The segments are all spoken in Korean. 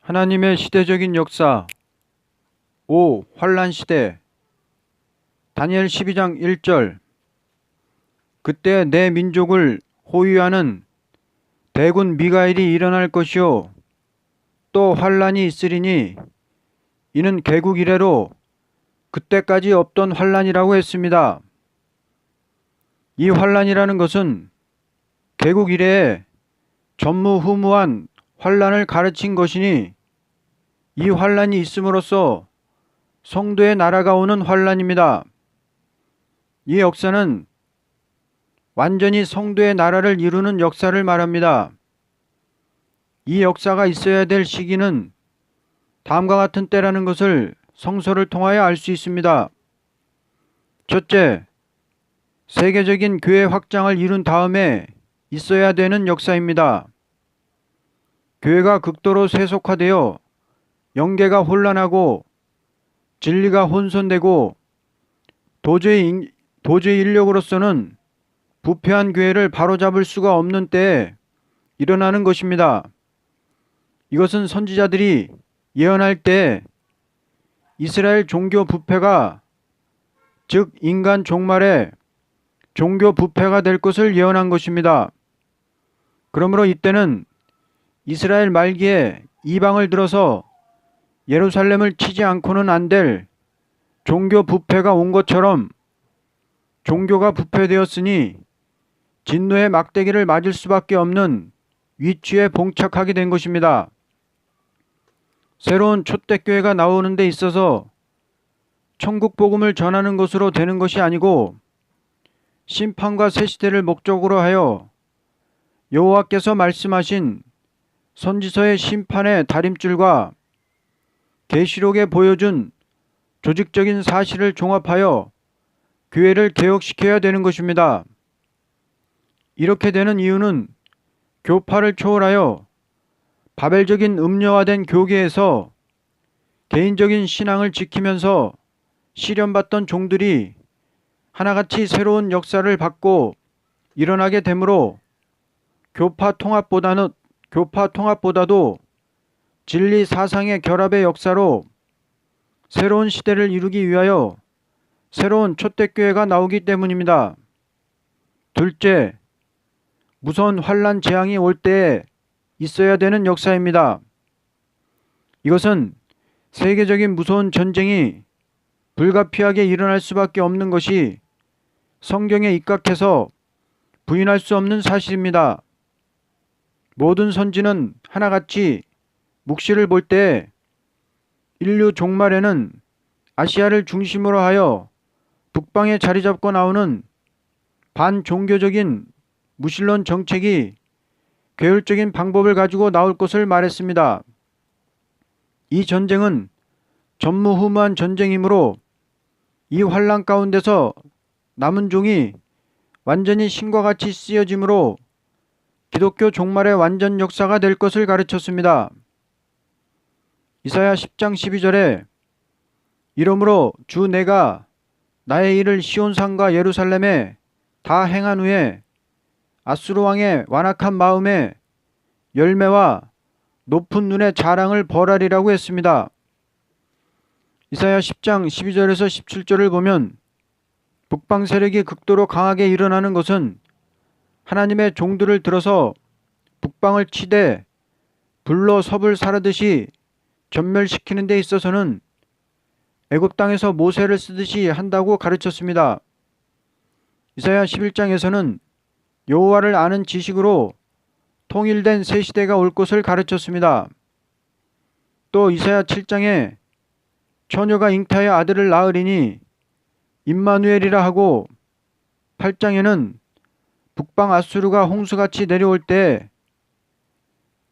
하나님의 시대적인 역사 5. 환란시대. 다니엘 12장 1절. 그때 내 민족을 호위하는 대군 미가엘이 일어날 것이요 또 환란이 있으리니 이는 개국 이래로 그때까지 없던 환란이라고 했습니다. 이 환란이라는 것은 개국 이래에 전무후무한 환란을 가르친 것이니 이 환란이 있음으로써 성도의 나라가 오는 환란입니다. 이 역사는 완전히 성도의 나라를 이루는 역사를 말합니다. 이 역사가 있어야 될 시기는 다음과 같은 때라는 것을 성서를 통하여 알 수 있습니다. 첫째, 세계적인 교회 확장을 이룬 다음에 있어야 되는 역사입니다. 교회가 극도로 세속화되어 영계가 혼란하고 진리가 혼선되고 도저히 인력으로서는 부패한 교회를 바로잡을 수가 없는 때에 일어나는 것입니다. 이것은 선지자들이 예언할 때 이스라엘 종교 부패가 즉 인간 종말에 종교 부패가 될 것을 예언한 것입니다. 그러므로 이때는 이스라엘 말기에 이방을 들어서 예루살렘을 치지 않고는 안 될 종교 부패가 온 것처럼 종교가 부패되었으니 진노의 막대기를 맞을 수밖에 없는 위치에 봉착하게 된 것입니다. 새로운 초대교회가 나오는 데 있어서 천국 복음을 전하는 것으로 되는 것이 아니고 심판과 새 시대를 목적으로 하여 여호와께서 말씀하신 선지서의 심판의 다림줄과 계시록에 보여준 조직적인 사실을 종합하여 교회를 개혁시켜야 되는 것입니다. 이렇게 되는 이유는 교파를 초월하여 바벨적인 음료화된 교계에서 개인적인 신앙을 지키면서 시련받던 종들이 하나같이 새로운 역사를 받고 일어나게 되므로 교파 통합보다도 진리 사상의 결합의 역사로 새로운 시대를 이루기 위하여 새로운 초대교회가 나오기 때문입니다. 둘째, 무서운 환란 재앙이 올 때에 있어야 되는 역사입니다. 이것은 세계적인 무서운 전쟁이 불가피하게 일어날 수밖에 없는 것이 성경에 입각해서 부인할 수 없는 사실입니다. 모든 선지는 하나같이 묵시를 볼 때 인류 종말에는 아시아를 중심으로 하여 북방에 자리 잡고 나오는 반종교적인 무신론 정책이 계율적인 방법을 가지고 나올 것을 말했습니다. 이 전쟁은 전무후무한 전쟁이므로 이 환란 가운데서 남은 종이 완전히 신과 같이 쓰여짐으로 기독교 종말의 완전 역사가 될 것을 가르쳤습니다. 이사야 10장 12절에 이러므로 주 내가 나의 일을 시온산과 예루살렘에 다 행한 후에 아수르 왕의 완악한 마음에 열매와 높은 눈의 자랑을 벌하리라고 했습니다. 이사야 10장 12절에서 17절을 보면 북방 세력이 극도로 강하게 일어나는 것은 하나님의 종들을 들어서 북방을 치되 불로 섭을 사르듯이 전멸시키는 데 있어서는 애굽 땅에서 모세를 쓰듯이 한다고 가르쳤습니다. 이사야 11장에서는 여호와를 아는 지식으로 통일된 새 시대가 올 것을 가르쳤습니다. 또 이사야 7장에 처녀가 잉타의 아들을 낳으리니 임마누엘이라 하고 8장에는 북방 아수르가 홍수같이 내려올 때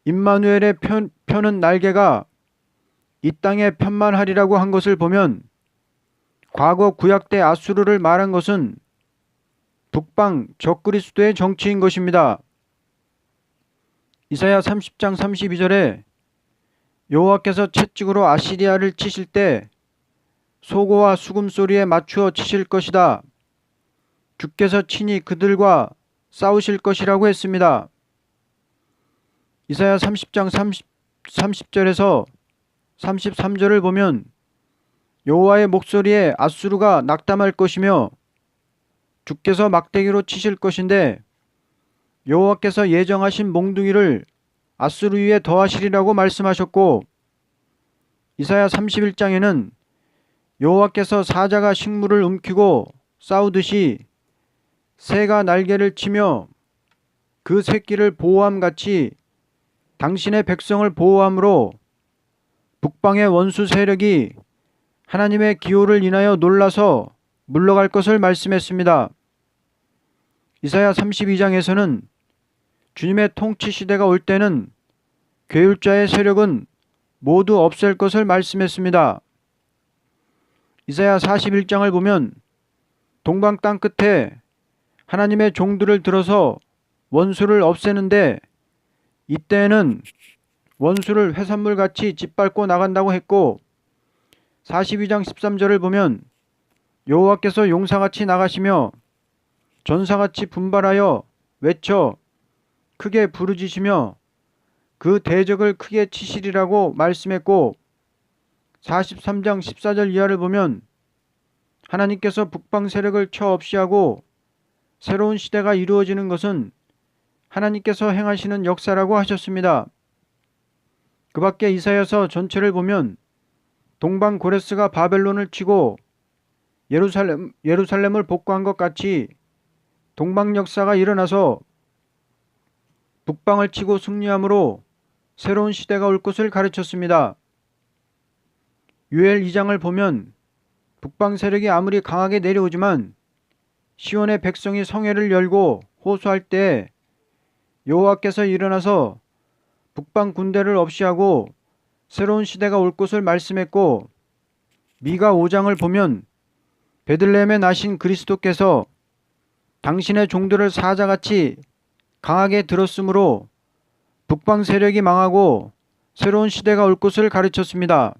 임마누엘의 펴는 날개가 이 땅에 편만하리라고 한 것을 보면 과거 구약 때 아수르를 말한 것은 북방 적그리스도의 정치인 것입니다. 이사야 30장 32절에 여호와께서 채찍으로 아시리아를 치실 때 소고와 수금소리에 맞추어 치실 것이다. 주께서 친히 그들과 싸우실 것이라고 했습니다. 이사야 30장 30절에서 33절을 보면 여호와의 목소리에 앗수르가 낙담할 것이며 주께서 막대기로 치실 것인데 여호와께서 예정하신 몽둥이를 앗수르 위에 더하시리라고 말씀하셨고, 이사야 31장에는 여호와께서 사자가 식물을 움키고 싸우듯이 새가 날개를 치며 그 새끼를 보호함같이 당신의 백성을 보호함으로 북방의 원수 세력이 하나님의 기호를 인하여 놀라서 물러갈 것을 말씀했습니다. 이사야 32장에서는 주님의 통치 시대가 올 때는 괴율자의 세력은 모두 없앨 것을 말씀했습니다. 이사야 41장을 보면 동방 땅 끝에 하나님의 종들을 들어서 원수를 없애는데 이때에는 원수를 회산물같이 짓밟고 나간다고 했고, 42장 13절을 보면 여호와께서 용사같이 나가시며 전사같이 분발하여 외쳐 크게 부르짖으며 그 대적을 크게 치시리라고 말씀했고, 43장 14절 이하를 보면 하나님께서 북방 세력을 쳐 없이하고 새로운 시대가 이루어지는 것은 하나님께서 행하시는 역사라고 하셨습니다. 그 밖에 이사야서 전체를 보면 동방 고레스가 바벨론을 치고 예루살렘을 복구한 것 같이 동방 역사가 일어나서 북방을 치고 승리함으로 새로운 시대가 올 것을 가르쳤습니다. 요엘 2장을 보면 북방 세력이 아무리 강하게 내려오지만 시온의 백성이 성회를 열고 호소할 때 여호와께서 일어나서 북방 군대를 없이하고 새로운 시대가 올 것을 말씀했고, 미가 5장을 보면 베들레헴에 나신 그리스도께서 당신의 종들을 사자같이 강하게 들었으므로 북방 세력이 망하고 새로운 시대가 올 것을 가르쳤습니다.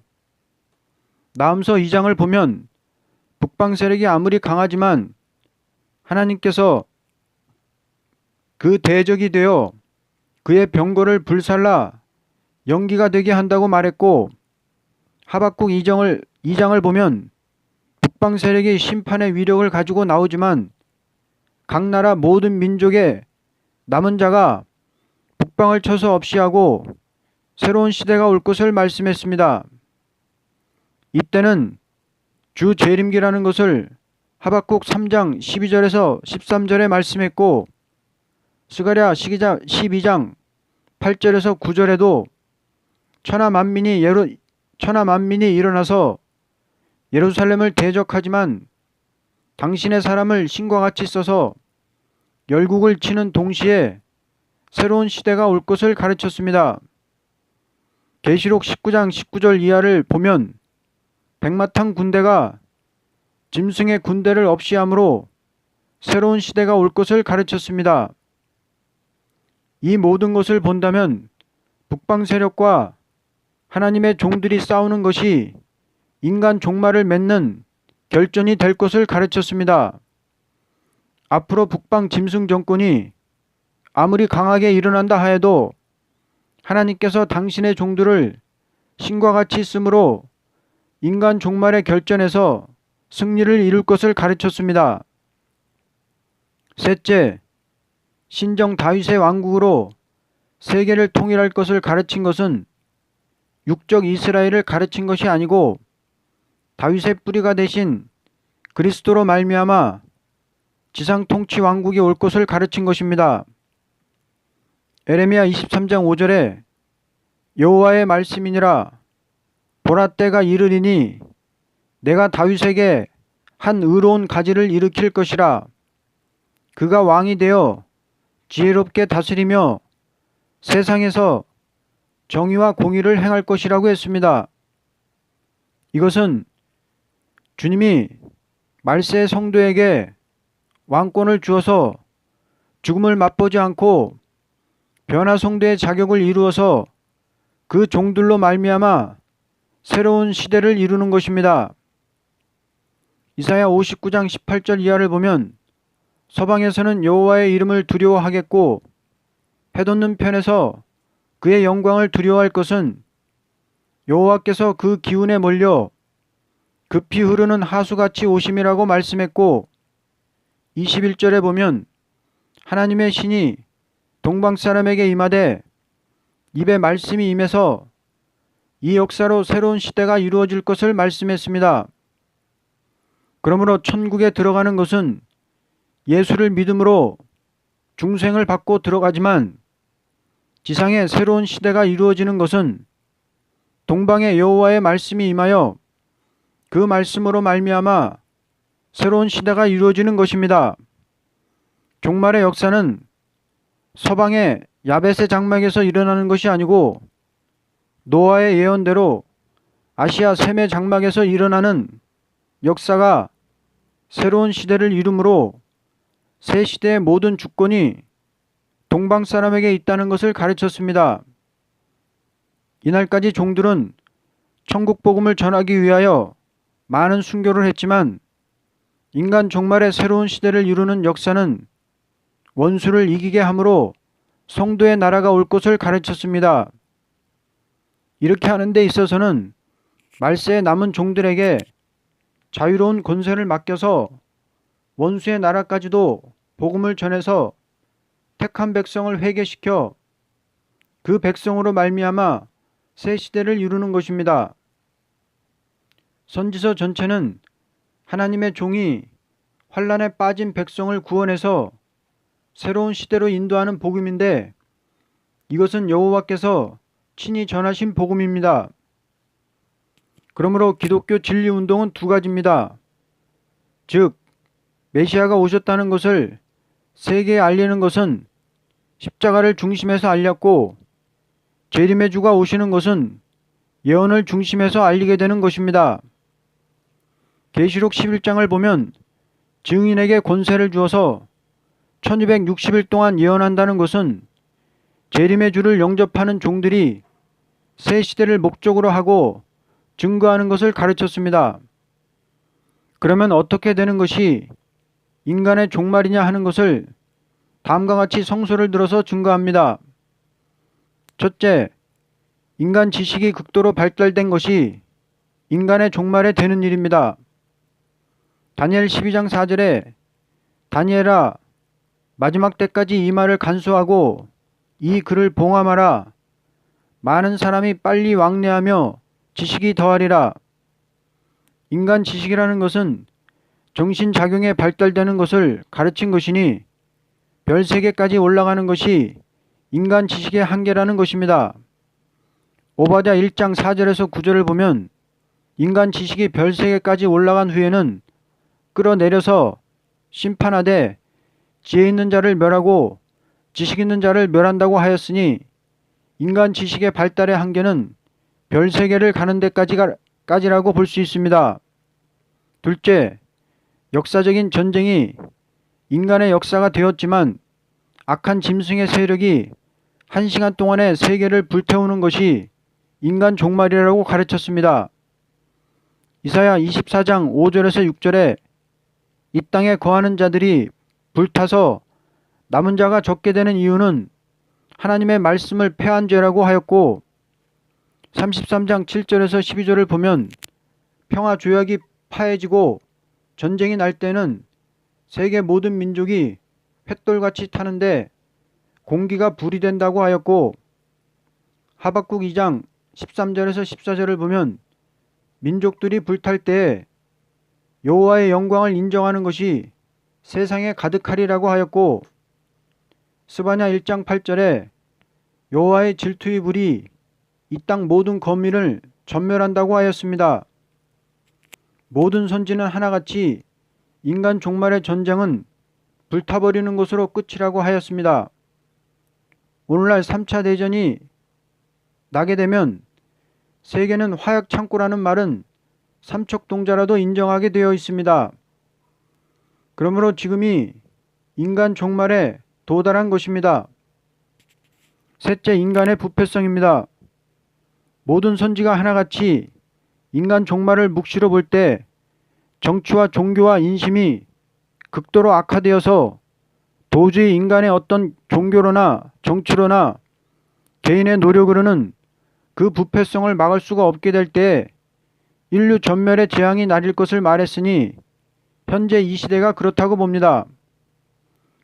나훔서 2장을 보면 북방 세력이 아무리 강하지만 하나님께서 그 대적이 되어 그의 병거를 불살라 연기가 되게 한다고 말했고, 하박국 2장을 보면 북방 세력이 심판의 위력을 가지고 나오지만 각 나라 모든 민족의 남은 자가 북방을 쳐서 없이하고 새로운 시대가 올 것을 말씀했습니다. 이때는 주 재림기라는 것을 하박국 3장 12절에서 13절에 말씀했고, 스가랴 12장 8절에서 9절에도 천하 만민이 일어나서 예루살렘을 대적하지만 당신의 사람을 신과 같이 써서 열국을 치는 동시에 새로운 시대가 올 것을 가르쳤습니다. 계시록 19장 19절 이하를 보면 백마탄 군대가 짐승의 군대를 없이함으로 새로운 시대가 올 것을 가르쳤습니다. 이 모든 것을 본다면 북방 세력과 하나님의 종들이 싸우는 것이 인간 종말을 맺는 결전이 될 것을 가르쳤습니다. 앞으로 북방 짐승 정권이 아무리 강하게 일어난다 하여도 하나님께서 당신의 종들을 신과 같이 쓰므로 인간 종말의 결전에서 승리를 이룰 것을 가르쳤습니다. 셋째, 신정 다윗의 왕국으로 세계를 통일할 것을 가르친 것은 육적 이스라엘을 가르친 것이 아니고 다윗의 뿌리가 되신 그리스도로 말미암아 지상 통치 왕국이 올 것을 가르친 것입니다. 에레미야 23장 5절에 여호와의 말씀이니라 보라 때가 이르리니 내가 다윗에게 한 의로운 가지를 일으킬 것이라 그가 왕이 되어 지혜롭게 다스리며 세상에서 정의와 공의를 행할 것이라고 했습니다. 이것은 주님이 말세의 성도에게 왕권을 주어서 죽음을 맛보지 않고 변화 성도의 자격을 이루어서 그 종들로 말미암아 새로운 시대를 이루는 것입니다. 이사야 59장 18절 이하를 보면 서방에서는 여호와의 이름을 두려워하겠고 해돋는 편에서 그의 영광을 두려워할 것은 여호와께서 그 기운에 몰려 급히 흐르는 하수같이 오심이라고 말씀했고 21절에 보면 하나님의 신이 동방 사람에게 임하되 입에 말씀이 임해서 이 역사로 새로운 시대가 이루어질 것을 말씀했습니다. 그러므로 천국에 들어가는 것은 예수를 믿음으로 중생을 받고 들어가지만 지상에 새로운 시대가 이루어지는 것은 동방의 여호와의 말씀이 임하여 그 말씀으로 말미암아 새로운 시대가 이루어지는 것입니다. 종말의 역사는 서방의 야벳의 장막에서 일어나는 것이 아니고 노아의 예언대로 아시아 셈의 장막에서 일어나는 역사가 새로운 시대를 이루므로 새 시대의 모든 주권이 동방 사람에게 있다는 것을 가르쳤습니다. 이날까지 종들은 천국 복음을 전하기 위하여 많은 순교를 했지만 인간 종말의 새로운 시대를 이루는 역사는 원수를 이기게 함으로 성도의 나라가 올 것을 가르쳤습니다. 이렇게 하는 데 있어서는 말세에 남은 종들에게 자유로운 권세를 맡겨서 원수의 나라까지도 복음을 전해서 택한 백성을 회개시켜 그 백성으로 말미암아 새 시대를 이루는 것입니다. 선지서 전체는 하나님의 종이 환난에 빠진 백성을 구원해서 새로운 시대로 인도하는 복음인데 이것은 여호와께서 친히 전하신 복음입니다. 그러므로 기독교 진리운동은 두 가지입니다. 즉 메시아가 오셨다는 것을 세계에 알리는 것은 십자가를 중심에서 알렸고 재림의 주가 오시는 것은 예언을 중심에서 알리게 되는 것입니다. 계시록 11장을 보면 증인에게 권세를 주어서 1260일 동안 예언한다는 것은 재림의 주를 영접하는 종들이 새 시대를 목적으로 하고 증거하는 것을 가르쳤습니다. 그러면 어떻게 되는 것이 인간의 종말이냐 하는 것을 다음과 같이 성서를 들어서 증거합니다. 첫째, 인간 지식이 극도로 발달된 것이 인간의 종말에 되는 일입니다. 다니엘 12장 4절에 다니엘아 마지막 때까지 이 말을 간수하고 이 글을 봉함하라. 많은 사람이 빨리 왕래하며 지식이 더하리라. 인간 지식이라는 것은 정신작용에 발달되는 것을 가르친 것이니 별 세계까지 올라가는 것이 인간 지식의 한계라는 것입니다. 오바댜 1장 4절에서 9절을 보면 인간 지식이 별 세계까지 올라간 후에는 끌어내려서 심판하되 지혜 있는 자를 멸하고 지식 있는 자를 멸한다고 하였으니 인간 지식의 발달의 한계는 별 세계를 가는 데까지라고 볼 수 있습니다. 둘째, 역사적인 전쟁이 인간의 역사가 되었지만 악한 짐승의 세력이 1시간 동안에 세계를 불태우는 것이 인간 종말이라고 가르쳤습니다. 이사야 24장 5절에서 6절에 이 땅에 거하는 자들이 불타서 남은 자가 적게 되는 이유는 하나님의 말씀을 폐한 죄라고 하였고 33장 7절에서 12절을 보면 평화 조약이 파해지고 전쟁이 날 때는 세계 모든 민족이 횃돌같이 타는데 공기가 불이 된다고 하였고 하박국 2장 13절에서 14절을 보면 민족들이 불탈 때에 여호와의 영광을 인정하는 것이 세상에 가득하리라고 하였고 스바냐 1장 8절에 여호와의 질투의 불이 이 땅 모든 거민을 전멸한다고 하였습니다. 모든 선지는 하나같이 인간 종말의 전쟁은 불타버리는 것으로 끝이라고 하였습니다. 오늘날 3차 대전이 나게 되면 세계는 화약 창고라는 말은 삼척동자라도 인정하게 되어 있습니다. 그러므로 지금이 인간 종말에 도달한 것입니다. 셋째, 인간의 부패성입니다. 모든 선지가 하나같이 인간 종말을 묵시로 볼 때 정치와 종교와 인심이 극도로 악화되어서 도저히 인간의 어떤 종교로나 정치로나 개인의 노력으로는 그 부패성을 막을 수가 없게 될 때 인류 전멸의 재앙이 날릴 것을 말했으니 현재 이 시대가 그렇다고 봅니다.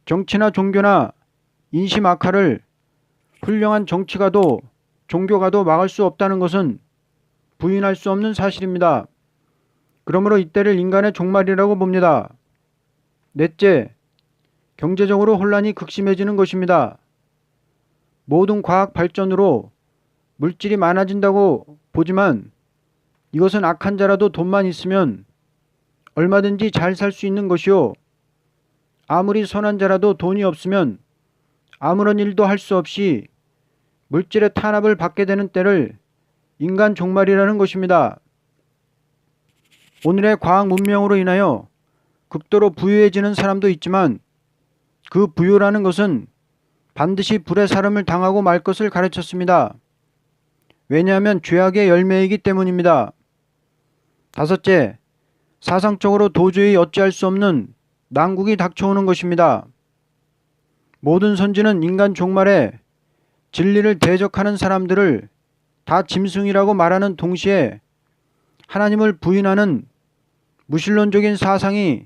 정치나 종교나 인심 악화를 훌륭한 정치가도 종교가도 막을 수 없다는 것은 부인할 수 없는 사실입니다. 그러므로 이때를 인간의 종말이라고 봅니다. 넷째, 경제적으로 혼란이 극심해지는 것입니다. 모든 과학 발전으로 물질이 많아진다고 보지만 이것은 악한 자라도 돈만 있으면 얼마든지 잘 살 수 있는 것이요. 아무리 선한 자라도 돈이 없으면 아무런 일도 할 수 없이 물질의 탄압을 받게 되는 때를 인간 종말이라는 것입니다. 오늘의 과학 문명으로 인하여 극도로 부유해지는 사람도 있지만 그 부유라는 것은 반드시 불의 사름을 당하고 말 것을 가르쳤습니다. 왜냐하면 죄악의 열매이기 때문입니다. 다섯째, 사상적으로 도저히 어찌할 수 없는 난국이 닥쳐오는 것입니다. 모든 선지는 인간 종말에 진리를 대적하는 사람들을 다 짐승이라고 말하는 동시에 하나님을 부인하는 무신론적인 사상이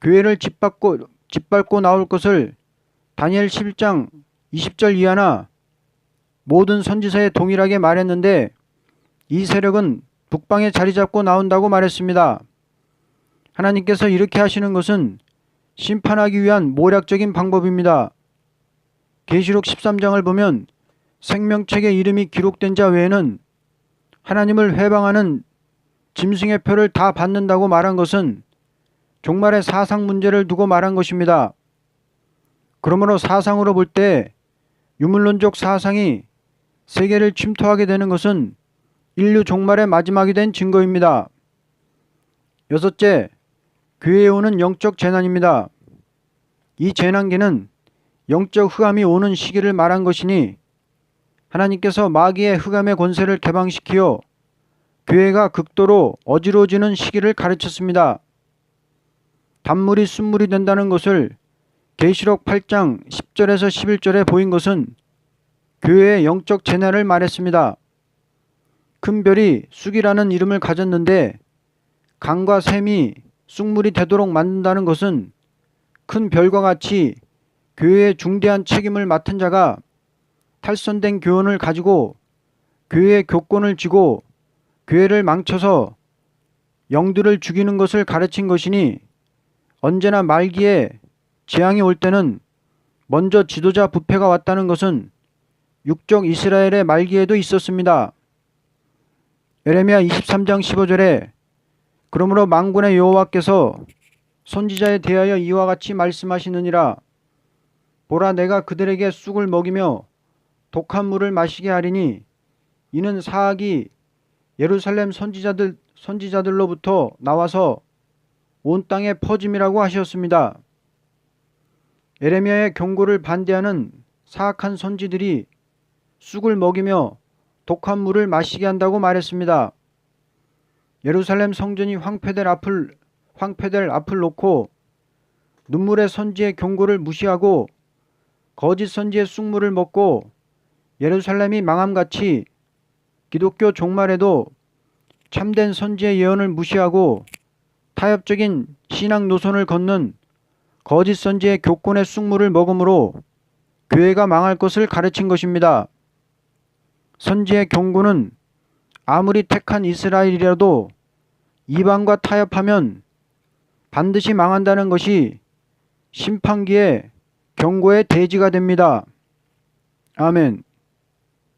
교회를 짓밟고 나올 것을 다니엘 11장 20절 이하나 모든 선지서에 동일하게 말했는데 이 세력은 북방에 자리 잡고 나온다고 말했습니다. 하나님께서 이렇게 하시는 것은 심판하기 위한 모략적인 방법입니다. 계시록 13장을 보면 생명책에 이름이 기록된 자 외에는 하나님을 회방하는 짐승의 표를 다 받는다고 말한 것은 종말의 사상 문제를 두고 말한 것입니다. 그러므로 사상으로 볼 때 유물론적 사상이 세계를 침투하게 되는 것은 인류 종말의 마지막이 된 증거입니다. 여섯째, 교회에 오는 영적 재난입니다. 이 재난기는 영적 흑암이 오는 시기를 말한 것이니 하나님께서 마귀의 흑암의 권세를 개방시키어 교회가 극도로 어지러워지는 시기를 가르쳤습니다. 단물이 순물이 된다는 것을 계시록 8장 10절에서 11절에 보인 것은 교회의 영적 재난을 말했습니다. 큰 별이 쑥이라는 이름을 가졌는데 강과 샘이 쑥물이 되도록 만든다는 것은 큰 별과 같이 교회의 중대한 책임을 맡은 자가 탈선된 교훈을 가지고 교회의 교권을 쥐고 교회를 망쳐서 영들을 죽이는 것을 가르친 것이니 언제나 말기에 재앙이 올 때는 먼저 지도자 부패가 왔다는 것은 육적 이스라엘의 말기에도 있었습니다. 예레미야 23장 15절에 그러므로 만군의 여호와께서 선지자에 대하여 이와 같이 말씀하시느니라. 보라, 내가 그들에게 쑥을 먹이며 독한 물을 마시게 하리니 이는 사악이 예루살렘 선지자들로부터 나와서 온 땅에 퍼짐이라고 하셨습니다. 예레미야의 경고를 반대하는 사악한 선지들이 쑥을 먹이며 독한 물을 마시게 한다고 말했습니다. 예루살렘 성전이 황폐될 앞을 놓고 눈물의 선지의 경고를 무시하고 거짓 선지의 쑥물을 먹고 예루살렘이 망함같이 기독교 종말에도 참된 선지의 예언을 무시하고 타협적인 신앙 노선을 걷는 거짓 선지의 교권의 쑥물을 먹음으로 교회가 망할 것을 가르친 것입니다. 선지의 경고는 아무리 택한 이스라엘이라도 이방과 타협하면 반드시 망한다는 것이 심판기의 경고의 대지가 됩니다. 아멘.